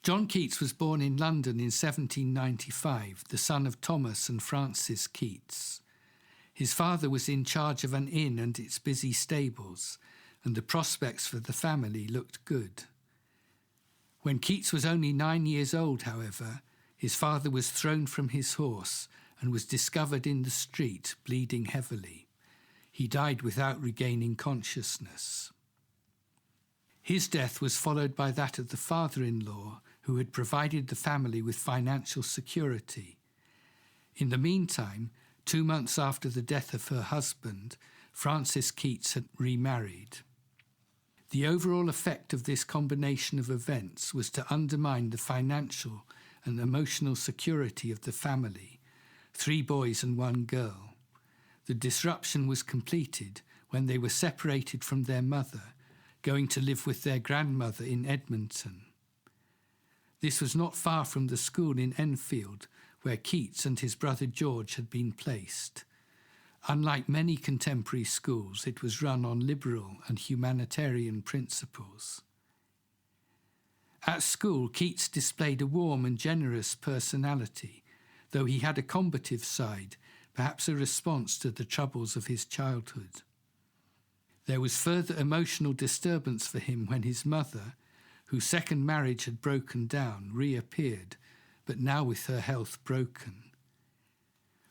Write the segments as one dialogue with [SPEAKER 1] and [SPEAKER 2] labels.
[SPEAKER 1] John Keats was born in London in 1795, the son of Thomas and Frances Keats. His father was in charge of an inn and its busy stables, and the prospects for the family looked good. When Keats was only 9 years old, however, his father was thrown from his horse and was discovered in the street, bleeding heavily. He died without regaining consciousness. His death was followed by that of the father-in-law, who had provided the family with financial security. In the meantime, 2 months after the death of her husband, Frances Keats had remarried. The overall effect of this combination of events was to undermine the financial and emotional security of the family, 3 boys and 1 girl. The disruption was completed when they were separated from their mother, going to live with their grandmother in Edmonton. This was not far from the school in Enfield, where Keats and his brother George had been placed. Unlike many contemporary schools, it was run on liberal and humanitarian principles. At school, Keats displayed a warm and generous personality, though he had a combative side, perhaps a response to the troubles of his childhood. There was further emotional disturbance for him when his mother, whose second marriage had broken down, reappeared, but now with her health broken.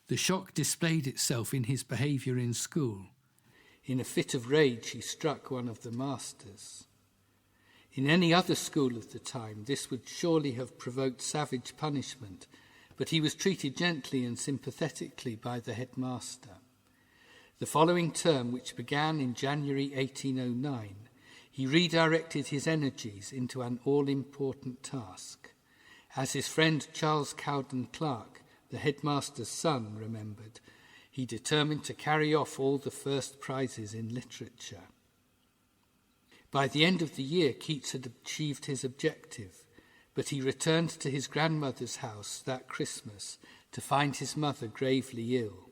[SPEAKER 1] The shock displayed itself in his behaviour in school. In a fit of rage, he struck one of the masters. In any other school of the time, this would surely have provoked savage punishment, but he was treated gently and sympathetically by the headmaster. The following term, which began in January 1809, he redirected his energies into an all-important task. As his friend Charles Cowden Clarke, the headmaster's son, remembered, he determined to carry off all the first prizes in literature. By the end of the year, Keats had achieved his objective, but he returned to his grandmother's house that Christmas to find his mother gravely ill.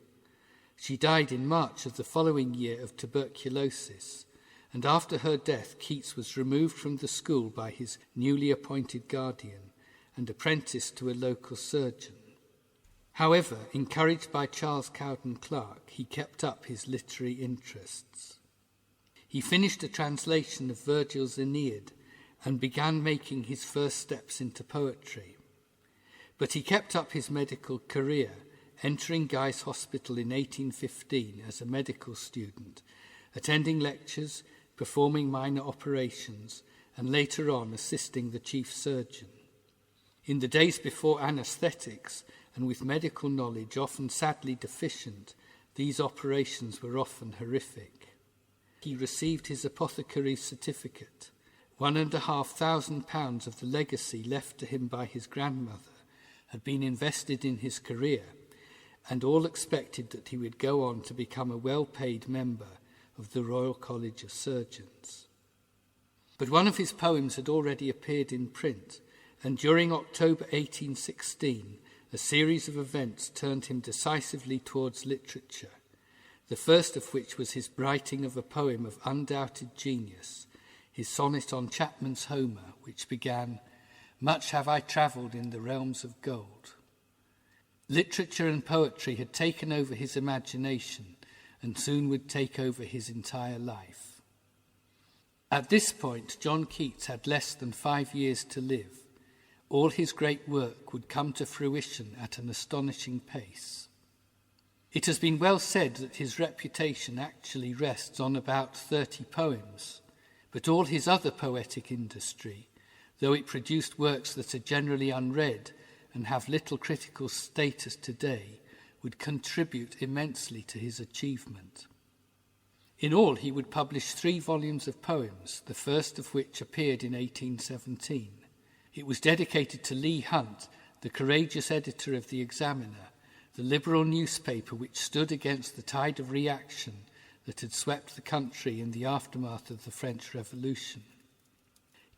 [SPEAKER 1] She died in March of the following year of tuberculosis, and after her death, Keats was removed from the school by his newly appointed guardian and apprenticed to a local surgeon. However, encouraged by Charles Cowden Clarke, he kept up his literary interests. He finished a translation of Virgil's Aeneid and began making his first steps into poetry. But he kept up his medical career, entering Guy's Hospital in 1815 as a medical student, attending lectures, performing minor operations, and later on assisting the chief surgeon. In the days before anaesthetics, and with medical knowledge often sadly deficient, these operations were often horrific. He received his apothecary's certificate. £1,500 of the legacy left to him by his grandmother had been invested in his career, and all expected that he would go on to become a well-paid member of the Royal College of Surgeons. But one of his poems had already appeared in print, and during October 1816, a series of events turned him decisively towards literature, the first of which was his writing of a poem of undoubted genius, his sonnet on Chapman's Homer, which began, "Much have I travelled in the realms of gold." Literature and poetry had taken over his imagination and soon would take over his entire life. At this point, John Keats had less than 5 years to live. All his great work would come to fruition at an astonishing pace. It has been well said that his reputation actually rests on about 30 poems, but all his other poetic industry, though it produced works that are generally unread and have little critical status today, would contribute immensely to his achievement. In all, he would publish 3 volumes of poems, the first of which appeared in 1817. It was dedicated to Leigh Hunt, the courageous editor of The Examiner, the liberal newspaper which stood against the tide of reaction that had swept the country in the aftermath of the French Revolution.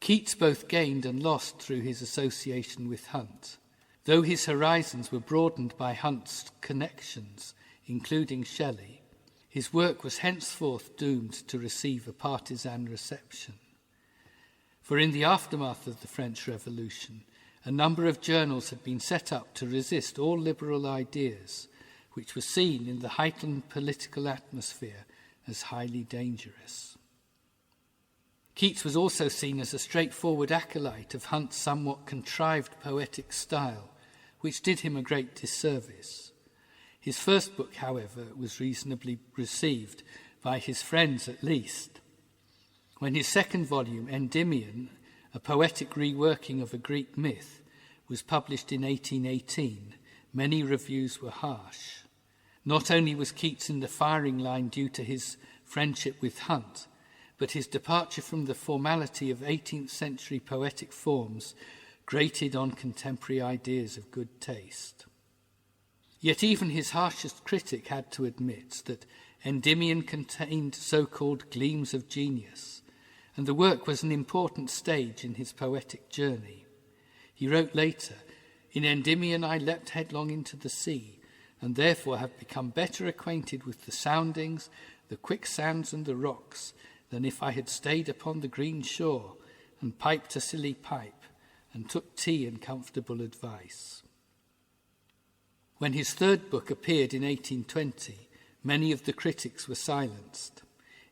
[SPEAKER 1] Keats both gained and lost through his association with Hunt. Though his horizons were broadened by Hunt's connections, including Shelley, his work was henceforth doomed to receive a partisan reception. For in the aftermath of the French Revolution, a number of journals had been set up to resist all liberal ideas, which were seen in the heightened political atmosphere as highly dangerous. Keats was also seen as a straightforward acolyte of Hunt's somewhat contrived poetic style, which did him a great disservice. His first book, however, was reasonably received, by his friends at least. When his second volume, Endymion, a poetic reworking of a Greek myth, was published in 1818, many reviews were harsh. Not only was Keats in the firing line due to his friendship with Hunt, but his departure from the formality of 18th century poetic forms grated on contemporary ideas of good taste. Yet even his harshest critic had to admit that Endymion contained so-called gleams of genius, and the work was an important stage in his poetic journey. He wrote later, "In Endymion I leapt headlong into the sea, and therefore have become better acquainted with the soundings, the quicksands and the rocks, than if I had stayed upon the green shore, and piped a silly pipe, and took tea and comfortable advice." When his third book appeared in 1820, many of the critics were silenced.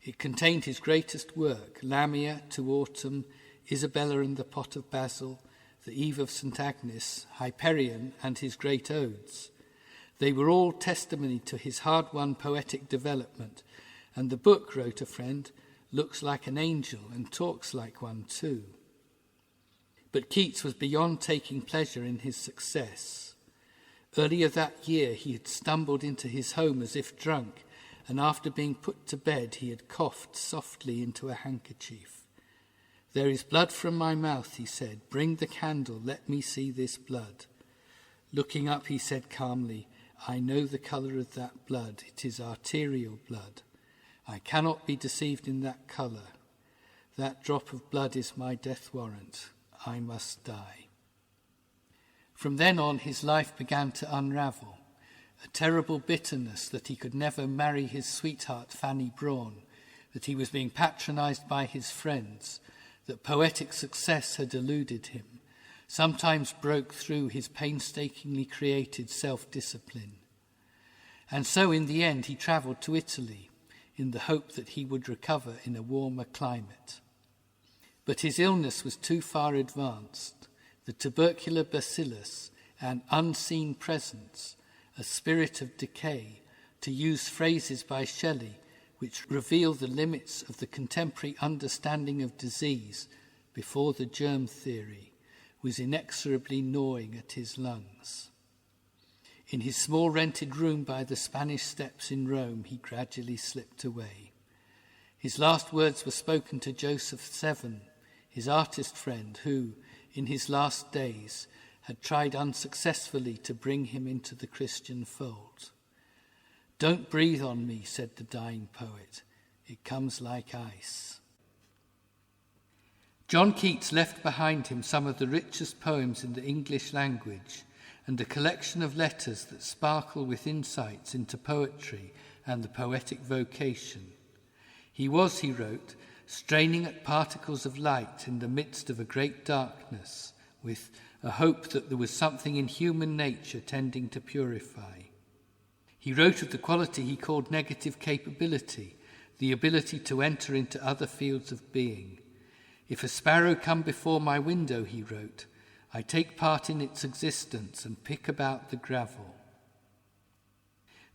[SPEAKER 1] It contained his greatest work, Lamia, To Autumn, Isabella and the Pot of Basil, The Eve of St. Agnes, Hyperion, and his great odes. They were all testimony to his hard-won poetic development, and the book, wrote a friend, looks like an angel and talks like one too. But Keats was beyond taking pleasure in his success. Earlier that year he had stumbled into his home as if drunk, and after being put to bed he had coughed softly into a handkerchief. "There is blood from my mouth," he said. "Bring the candle, let me see this blood." Looking up, he said calmly, "I know the colour of that blood. It is arterial blood. I cannot be deceived in that colour. That drop of blood is my death warrant. I must die." From then on, his life began to unravel. A terrible bitterness that he could never marry his sweetheart, Fanny Brawne, that he was being patronised by his friends, that poetic success had eluded him, sometimes broke through his painstakingly created self-discipline. And so in the end he travelled to Italy, in the hope that he would recover in a warmer climate. But his illness was too far advanced. The tubercular bacillus, an unseen presence, a spirit of decay, to use phrases by Shelley, which reveal the limits of the contemporary understanding of disease before the germ theory, was inexorably gnawing at his lungs. In his small rented room by the Spanish Steps in Rome, he gradually slipped away. His last words were spoken to Joseph Seven, his artist friend, who, in his last days, had tried unsuccessfully to bring him into the Christian fold. "Don't breathe on me," said the dying poet. "It comes like ice." John Keats left behind him some of the richest poems in the English language and a collection of letters that sparkle with insights into poetry and the poetic vocation. He was, he wrote, straining at particles of light in the midst of a great darkness, with a hope that there was something in human nature tending to purify. He wrote of the quality he called negative capability, the ability to enter into other fields of being. "If a sparrow come before my window," he wrote, "I take part in its existence and pick about the gravel."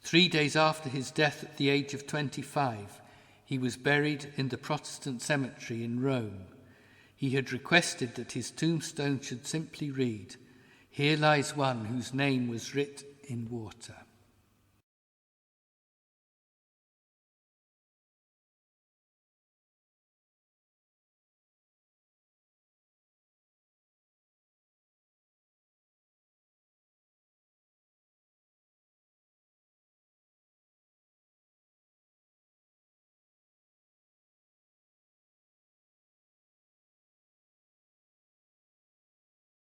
[SPEAKER 1] 3 days after his death at the age of 25, he was buried in the Protestant cemetery in Rome. He had requested that his tombstone should simply read, "Here lies one whose name was writ in water."